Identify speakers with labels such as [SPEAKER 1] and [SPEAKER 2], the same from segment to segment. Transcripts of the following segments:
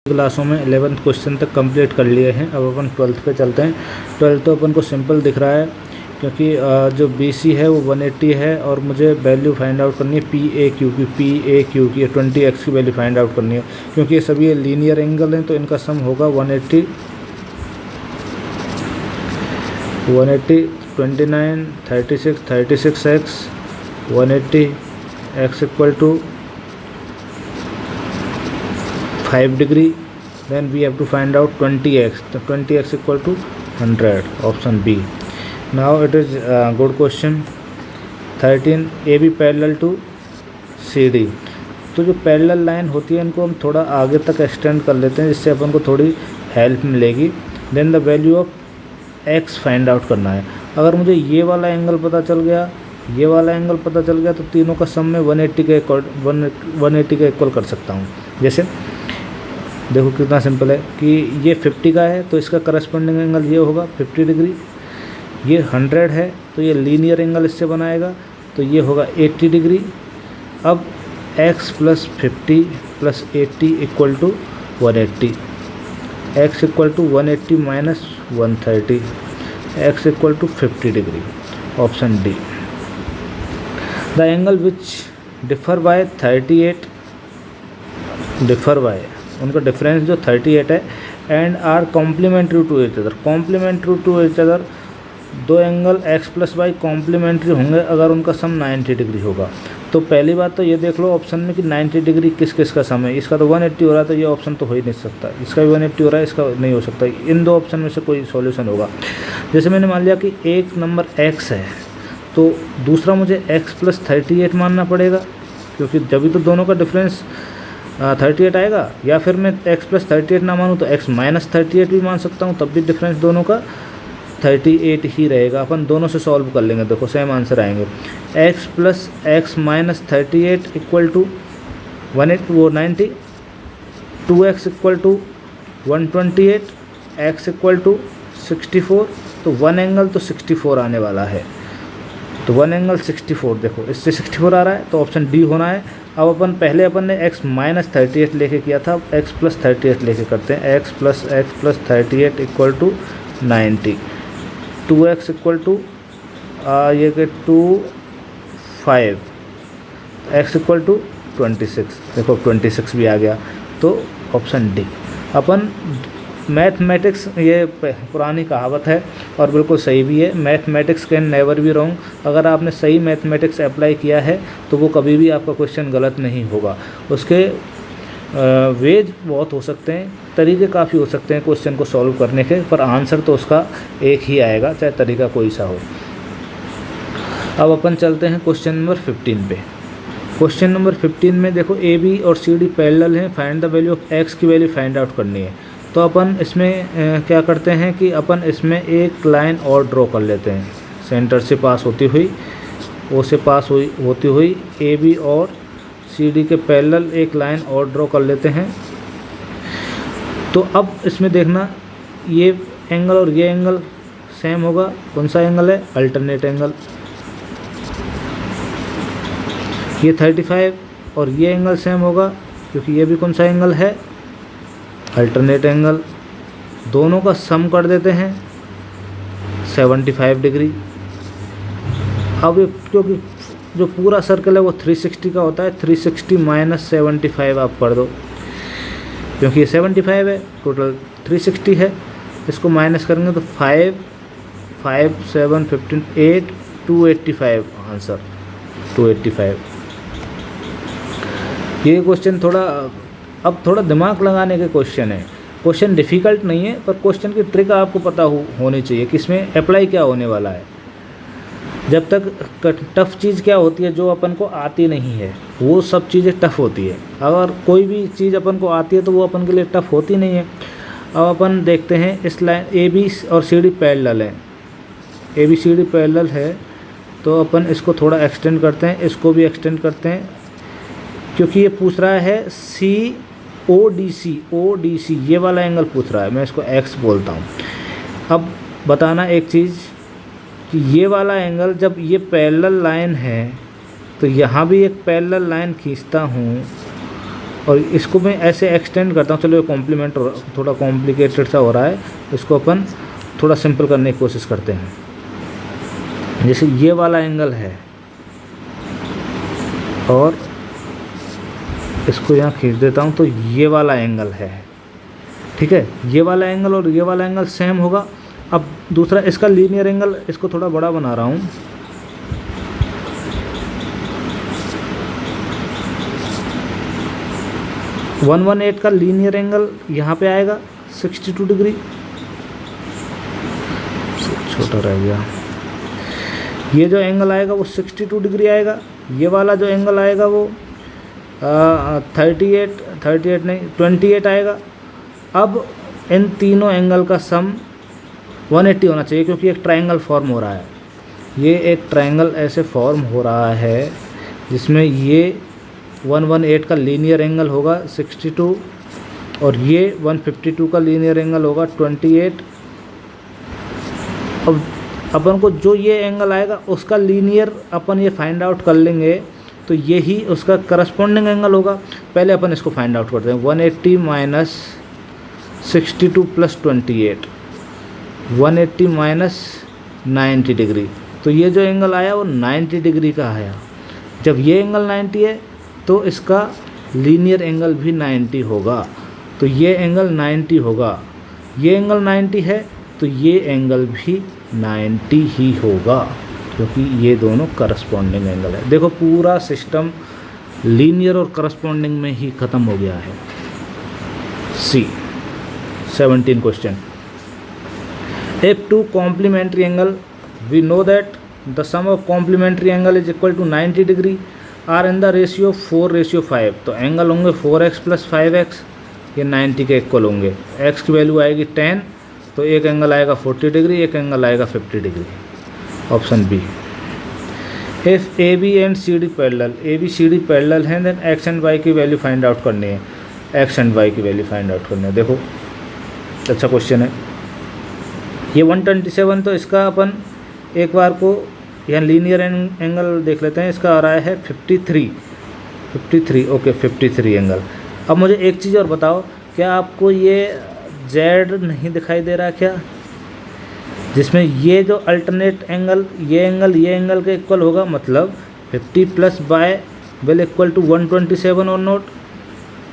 [SPEAKER 1] क्लासों में 11th question तक कंप्लीट कर लिए हैं। अब अपन 12th पे चलते हैं। 12th तो अपन को सिंपल दिख रहा है क्योंकि जो BC है वो 180 है और मुझे वैल्यू फाइंड आउट करनी है PAQ की 20x की वैल्यू फाइंड आउट करनी है क्योंकि ये सभी लीनियर एंगल हैं तो इनका सम होगा 180 29 36x 180 x equal to 5 degree. Then we have to find out 20x, तो 20x equal to 100, option B. Now it is good question. 13 AB parallel to CD। तो जो पैरेलल लाइन होती है इनको हम थोड़ा आगे तक एक्सटेंड कर लेते हैं जिससे अपन को थोड़ी हेल्प मिलेगी। Then the value of x find out करना है। अगर मुझे ये वाला एंगल पता चल गया, ये वाला एंगल पता चल गया तो तीनों का सम में 180 के इक्वल कर सकता हूँ। जैसे देखो कितना सिंपल है कि ये 50 का है तो इसका करस्पॉन्डिंग एंगल ये होगा 50 डिग्री। ये 100 है तो ये लीनियर एंगल इससे बनाएगा तो ये होगा 80 डिग्री। अब x plus 50 plus 80 equal to 180, x equal to 180 minus 130, x equal to 50 degree, option D. The angle which differ by 38 differ by, उनका डिफरेंस जो 38 है and are complementary to each other. Complementary to each other, दो angle x plus Y complementary होंगे अगर उनका सम 90 degree होगा। तो पहली बात तो ये देख लो ऑप्शन में कि 90 डिग्री किस किस का सम है। इसका तो 180 हो रहा है तो ये ऑप्शन तो हो ही नहीं सकता, इसका भी 180 हो रहा है, इसका नहीं हो सकता। इन दो ऑप्शन में से कोई सॉल्यूशन होगा। जैसे मैंने मान लिया कि एक नंबर x है तो दूसरा मुझे x प्लस 38 मानना पड़ेगा क्योंकि जब भी तो दोनों का डिफरेंस 38 आएगा, या फिर मैं x प्लस 38 ना मानूँ तो x माइनस 38 भी मान सकता हूँ, तब भी डिफरेंस दोनों का 38 ही रहेगा। अपन दोनों से सॉल्व कर लेंगे, देखो सेम आंसर आएंगे। x plus x minus 38 equal to 90, 2x equal to 128, x equal to 64। तो वन एंगल तो 64 आने वाला है, तो वन एंगल 64, देखो इससे 64 आ रहा है तो ऑप्शन डी होना है। अब अपन ने x माइनस 38 लेके किया था, अब x प्लस 38 लेके करते हैं। x plus 38 equal to 90, 2x equal to ये के 5, x इक्वल टू 26, देखो 26 भी आ गया, तो ऑप्शन डी। अपन मैथमेटिक्स, ये पुरानी कहावत है और बिल्कुल सही भी है, mathematics can never be wrong. अगर आपने सही मैथमेटिक्स अप्लाई किया है तो वो कभी भी आपका क्वेश्चन गलत नहीं होगा। उसके वेज बहुत हो सकते हैं, तरीके काफ़ी हो सकते हैं क्वेश्चन को सॉल्व करने के, पर आंसर तो उसका एक ही आएगा चाहे तरीका कोई सा हो। अब अपन चलते हैं क्वेश्चन नंबर 15 पे। क्वेश्चन नंबर 15 में देखो AB और CD पैरेलल हैं, find the value of x की वैल्यू फाइंड आउट करनी है। तो अपन इसमें क्या करते हैं कि अपन इसमें एक लाइन और ड्रॉ कर लेते हैं, सेंटर से पास होती हुई, O से पास होती हुई AB और CD के पैरेलल एक लाइन और ड्रॉ कर लेते हैं। तो अब इसमें देखना ये एंगल और ये एंगल सेम होगा। कौन सा एंगल है? Alternate angle. ये 35 और ये एंगल सेम होगा क्योंकि ये भी कौन सा एंगल है? Alternate angle. दोनों का सम कर देते हैं 75 डिग्री। अब क्योंकि जो पूरा सर्कल है वो 360 का होता है, 360 माइनस 75 आप कर दो क्योंकि ये 75 है, टोटल 360 है। इसको माइनस करेंगे तो 5 7 15 8 285, आंसर 285। ये क्वेश्चन थोड़ा दिमाग लगाने के क्वेश्चन है। क्वेश्चन डिफ़िकल्ट नहीं है पर क्वेश्चन की ट्रिक आपको पता होनी चाहिए कि इसमें अप्लाई क्या होने वाला है। जब तक टफ़ चीज़ क्या होती है, जो अपन को आती नहीं है वो सब चीज़ें टफ़ होती है। अगर कोई भी चीज़ अपन को आती है तो वो अपन के लिए टफ़ होती नहीं है। अब अपन देखते हैं इस लाइन AB और CD पैरेलल है, ABCD पैरेलल है तो अपन इसको थोड़ा एक्सटेंड करते हैं, इसको भी एक्सटेंड करते हैं क्योंकि ये पूछ रहा है ODC, ये वाला एंगल पूछ रहा है, मैं इसको x बोलता हूँ। अब बताना एक चीज़ कि ये वाला एंगल जब ये पैरेलल लाइन है तो यहाँ भी एक पैरेलल लाइन खींचता हूँ और इसको मैं ऐसे एक्सटेंड करता हूँ। चलो ये कॉम्प्लीमेंट थोड़ा कॉम्प्लिकेटेड सा हो रहा है, इसको अपन थोड़ा सिंपल करने की कोशिश करते हैं। जैसे ये वाला एंगल है और इसको यहाँ खींच देता हूँ, तो ये वाला एंगल है, ठीक है। ये वाला एंगल और ये वाला एंगल सेम होगा। अब दूसरा इसका लीनियर एंगल, इसको थोड़ा बड़ा बना रहा हूँ, वन 118 का लीनियर एंगल यहाँ पे आएगा 62 डिग्री, छोटा रह गया। ये जो एंगल आएगा वो 62 डिग्री आएगा। ये वाला जो एंगल आएगा वो 38 नहीं 28 आएगा। अब इन तीनों एंगल का सम 180 होना चाहिए, क्योंकि एक ट्रायंगल फॉर्म हो रहा है। ये एक ट्रायंगल ऐसे फॉर्म हो रहा है जिसमें ये 118 का लीनियर एंगल होगा 62 और ये 152 का लीनियर एंगल होगा 28। अब अपन को जो ये एंगल आएगा उसका लीनियर अपन ये फाइंड आउट कर लेंगे, तो ये ही उसका करस्पॉन्डिंग एंगल होगा। पहले अपन इसको फाइंड आउट करते हैं। 180 माइनस 62 प्लस 28, 180 माइनस 90 डिग्री। तो ये जो एंगल आया वो 90 डिग्री का आया। जब ये एंगल 90 है तो इसका लीनियर एंगल भी 90 होगा, तो ये एंगल 90 होगा। ये एंगल 90 है तो ये एंगल भी 90 ही होगा, क्योंकि ये दोनों करस्पॉन्डिंग एंगल है। देखो पूरा सिस्टम लीनियर और करस्पॉन्डिंग में ही ख़त्म हो गया है। सी 17 question. If two complementary angle, we know that the sum of complementary angle is equal to 90 degree are in the ratio 4:5। तो एंगल होंगे 4x प्लस 5x, ये 90 के इक्वल होंगे। x की वैल्यू आएगी 10, तो एक एंगल आएगा 40 डिग्री, एक एंगल आएगा 50 degree. Option B. If A B and C D parallel, A B C D parallel हैं, देन एक्स एंड वाई की वैल्यू फाइंड आउट करनी है। एक्स एंड वाई की वैल्यू फाइंड आउट करनी है। देखो अच्छा क्वेश्चन है ये। 127, तो इसका अपन एक बार को यहाँ लीनियर एंगल देख लेते हैं। इसका आ रहा है 53 ओके 53 एंगल। अब मुझे एक चीज़ और बताओ, क्या आपको ये जेड नहीं दिखाई दे रहा क्या, जिसमें ये जो अल्टरनेट एंगल ये एंगल के इक्वल होगा। मतलब 50 plus Y will equal to 127 और note,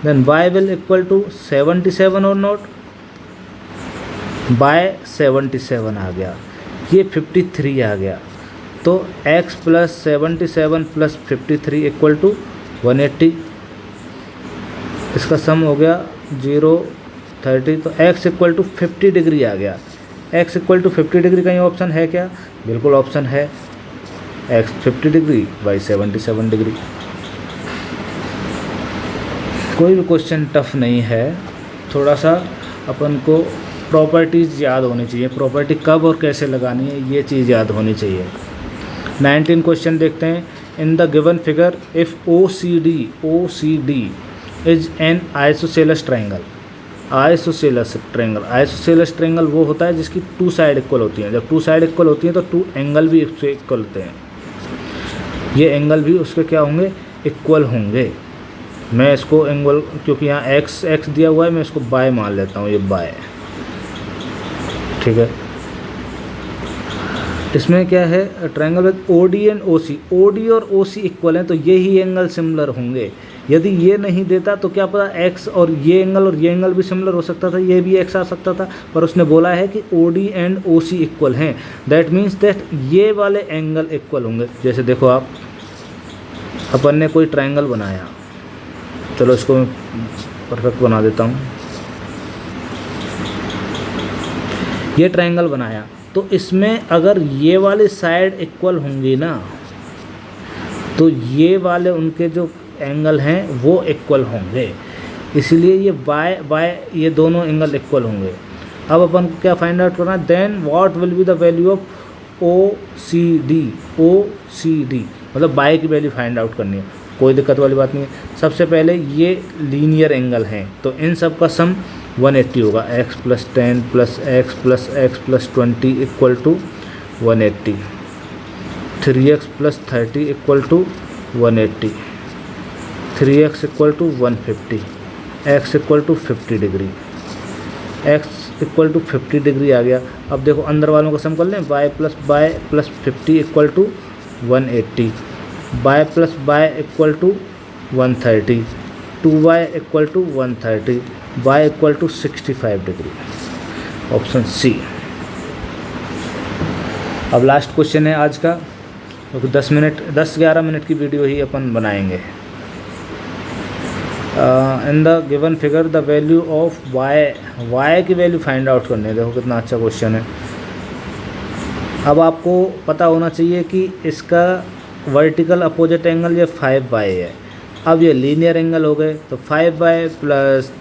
[SPEAKER 1] then Y will equal to 77 और नोट, बाय 77 आ गया, ये 53 आ गया। तो x plus 77 plus 53 equal to 180। इसका सम हो गया 0 30, तो x इक्वल टू 50 डिग्री आ गया। x इक्वल टू 50 डिग्री का ये ऑप्शन है क्या? बिल्कुल ऑप्शन है, x 50 डिग्री y 77 डिग्री। कोई भी क्वेश्चन टफ नहीं है, थोड़ा सा अपन को प्रॉपर्टीज़ याद होनी चाहिए। प्रॉपर्टी कब और कैसे लगानी है ये चीज़ याद होनी चाहिए। 19 क्वेश्चन देखते हैं। In the given figure if O C D is an isosceles triangle. Isosceles triangle वो होता है जिसकी 2 साइड इक्वल होती हैं। जब 2 साइड इक्वल होती हैं तो 2 एंगल भी उससे इक्वल होते हैं। ये एंगल भी उसके क्या होंगे? इक्वल होंगे। मैं इसको एंगल, क्योंकि यहाँ एक्स दिया हुआ है, मैं इसको बाय मान लेता हूँ, ये बाय, ठीक है। इसमें क्या है? Triangle with OD and OC। OD और OC इक्वल हैं तो ये ही एंगल सिमिलर होंगे। यदि ये नहीं देता तो क्या पता x और ये एंगल भी सिमिलर हो सकता था, ये भी x आ सकता था, पर उसने बोला है कि OD एंड OC इक्वल हैं। दैट मीन्स दैट ये वाले एंगल इक्वल होंगे। जैसे देखो आप, अपन ने कोई ट्रायंगल बनाया, चलो इसको मैं परफेक्ट बना देता हूँ। ये ट्रायंगल बनाया तो इसमें अगर ये वाली साइड इक्वल होंगी ना, तो ये वाले उनके जो एंगल हैं वो इक्वल होंगे, इसलिए ये बाय ये दोनों एंगल इक्वल होंगे। अब अपन को क्या फाइंड आउट करना है? Then what will be the value of OCD, मतलब बाय की वैल्यू फाइंड आउट करनी है। कोई दिक्कत वाली बात नहीं है। सबसे पहले ये लीनियर एंगल हैं तो इन सब का सम 180 होगा। x plus 10 plus x plus x plus 20 equal to 180। 3x plus 30 equal to 180। 3x equal to 150, x equal to 50 degree, x equal to 50 degree आ गया। अब देखो अंदर वालों का सम कर लें, y plus 50 equal to 180, y plus y equal to 130, 2y equal to 130, y equal to 65 degree, option C. अब लास्ट क्वेश्चन है आज का, क्योंकि 10-11 मिनट की वीडियो ही अपन बनाएंगे। इन the given figure the value of y की वैल्यू फाइंड आउट करनी है। देखो कितना अच्छा क्वेश्चन है। अब आपको पता होना चाहिए कि इसका वर्टिकल अपोजिट एंगल ये 5y है। अब ये लीनियर एंगल हो गए, तो 5y plus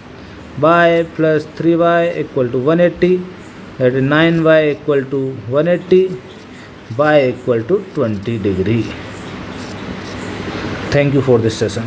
[SPEAKER 1] y plus 3y equal to 180, that is 9y equal to 180, y equal to 20 degree. Thank you for this session.